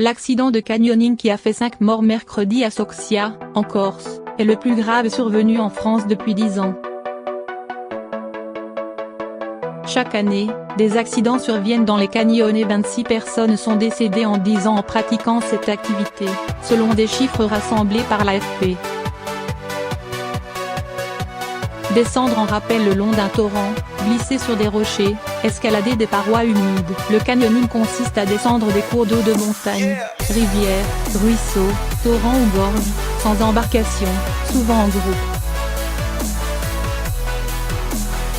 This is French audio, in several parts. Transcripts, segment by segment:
L'accident de canyoning qui a fait 5 morts mercredi à Soxia, en Corse, est le plus grave survenu en France depuis 10 ans. Chaque année, des accidents surviennent dans les canyons et 26 personnes sont décédées en 10 ans en pratiquant cette activité, selon des chiffres rassemblés par l'AFP. Descendre en rappel le long d'un torrent, glisser sur des rochers, escalader des parois humides. Le canyoning consiste à descendre des cours d'eau de montagne, rivières, ruisseaux, torrents ou gorges, sans embarcation, souvent en groupe.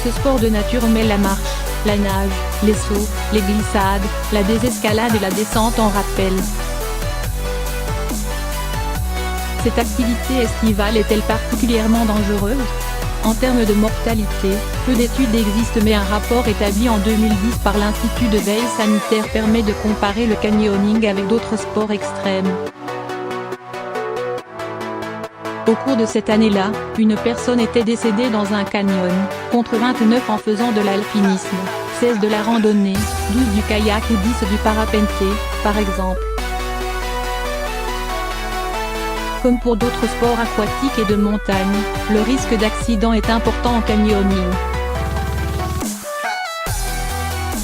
Ce sport de nature mêle la marche, la nage, les sauts, les glissades, la désescalade et la descente en rappel. Cette activité estivale est-elle particulièrement dangereuse ? En termes de mortalité, peu d'études existent mais un rapport établi en 2010 par l'Institut de veille sanitaire permet de comparer le canyoning avec d'autres sports extrêmes. Au cours de cette année-là, une personne était décédée dans un canyon, contre 29 en faisant de l'alpinisme, 16 de la randonnée, 12 du kayak ou 10 du parapente, par exemple. Comme pour d'autres sports aquatiques et de montagne, le risque d'accident est important en canyoning.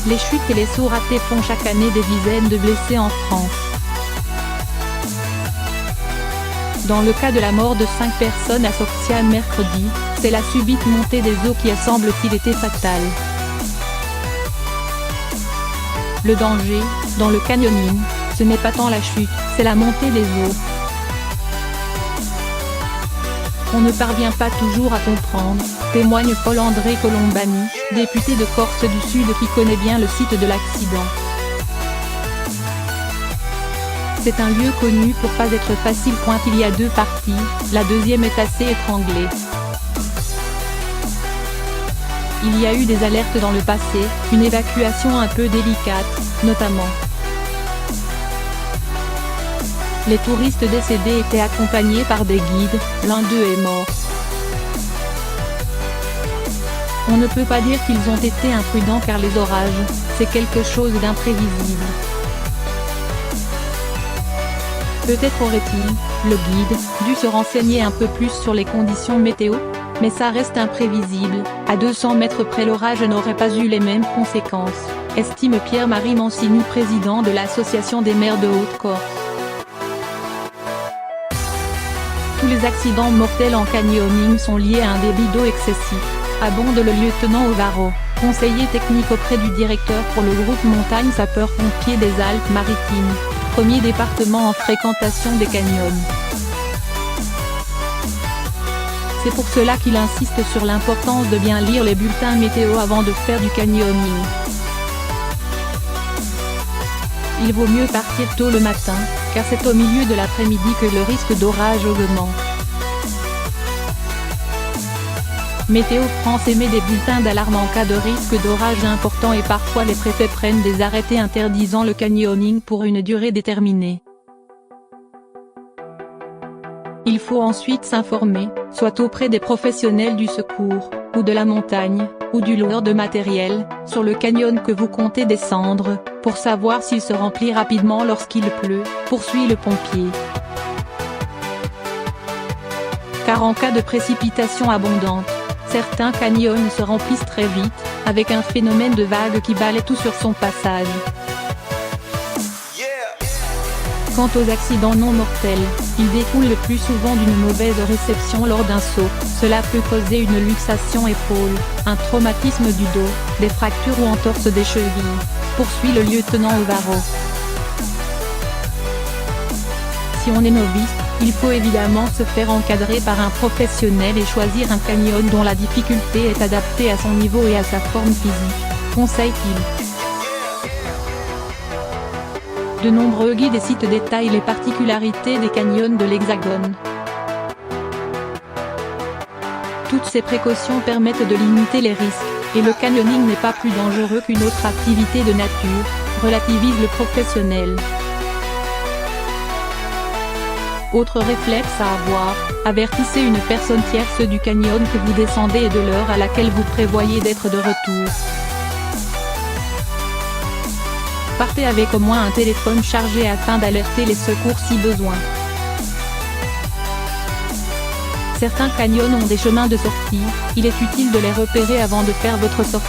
Les chutes et les sauts ratés font chaque année des dizaines de blessés en France. Dans le cas de la mort de 5 personnes à Soxia mercredi, c'est la subite montée des eaux qui a semble-t-il été fatale. Le danger, dans le canyoning, ce n'est pas tant la chute, c'est la montée des eaux. On ne parvient pas toujours à comprendre, témoigne Paul-André Colombani, député de Corse du Sud qui connaît bien le site de l'accident. C'est un lieu connu pour pas être facile. Il y a 2 parties, la deuxième est assez étranglée. Il y a eu des alertes dans le passé, une évacuation un peu délicate, notamment. Les touristes décédés étaient accompagnés par des guides, l'un d'eux est mort. On ne peut pas dire qu'ils ont été imprudents car les orages, c'est quelque chose d'imprévisible. Peut-être aurait-il, le guide, dû se renseigner un peu plus sur les conditions météo, mais ça reste imprévisible, à 200 mètres près l'orage n'aurait pas eu les mêmes conséquences, estime Pierre-Marie Mancini, président de l'Association des maires de Haute-Corse. Tous les accidents mortels en canyoning sont liés à un débit d'eau excessif, abonde le lieutenant Ovaro, conseiller technique auprès du directeur pour le groupe Montagne Sapeurs-Pompiers des Alpes-Maritimes, premier département en fréquentation des canyons. C'est pour cela qu'il insiste sur l'importance de bien lire les bulletins météo avant de faire du canyoning. Il vaut mieux partir tôt le matin, car c'est au milieu de l'après-midi que le risque d'orage augmente. Météo France émet des bulletins d'alarme en cas de risque d'orage important et parfois les préfets prennent des arrêtés interdisant le canyoning pour une durée déterminée. Il faut ensuite s'informer, soit auprès des professionnels du secours, ou de la montagne, ou du loueur de matériel, sur le canyon que vous comptez descendre, pour savoir s'il se remplit rapidement lorsqu'il pleut, poursuit le pompier. Car en cas de précipitation abondante, certains canyons se remplissent très vite, avec un phénomène de vague qui balaie tout sur son passage. Quant aux accidents non mortels, ils découlent le plus souvent d'une mauvaise réception lors d'un saut. Cela peut causer une luxation épaule, un traumatisme du dos, des fractures ou entorses des chevilles, poursuit le lieutenant Ovaro. Si on est novice, il faut évidemment se faire encadrer par un professionnel et choisir un canyon dont la difficulté est adaptée à son niveau et à sa forme physique, conseille-t-il. De nombreux guides et sites détaillent les particularités des canyons de l'Hexagone. Toutes ces précautions permettent de limiter les risques, et le canyoning n'est pas plus dangereux qu'une autre activité de nature, relativise le professionnel. Autre réflexe à avoir, avertissez une personne tierce du canyon que vous descendez et de l'heure à laquelle vous prévoyez d'être de retour. Partez avec au moins un téléphone chargé afin d'alerter les secours si besoin. Certains canyons ont des chemins de sortie, il est utile de les repérer avant de faire votre sortie.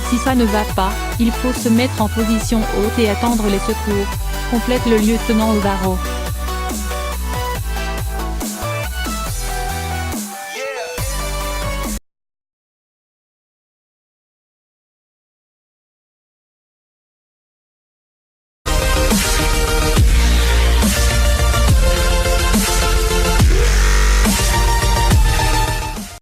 Si ça ne va pas, il faut se mettre en position haute et attendre les secours, complète le lieutenant Ovaro.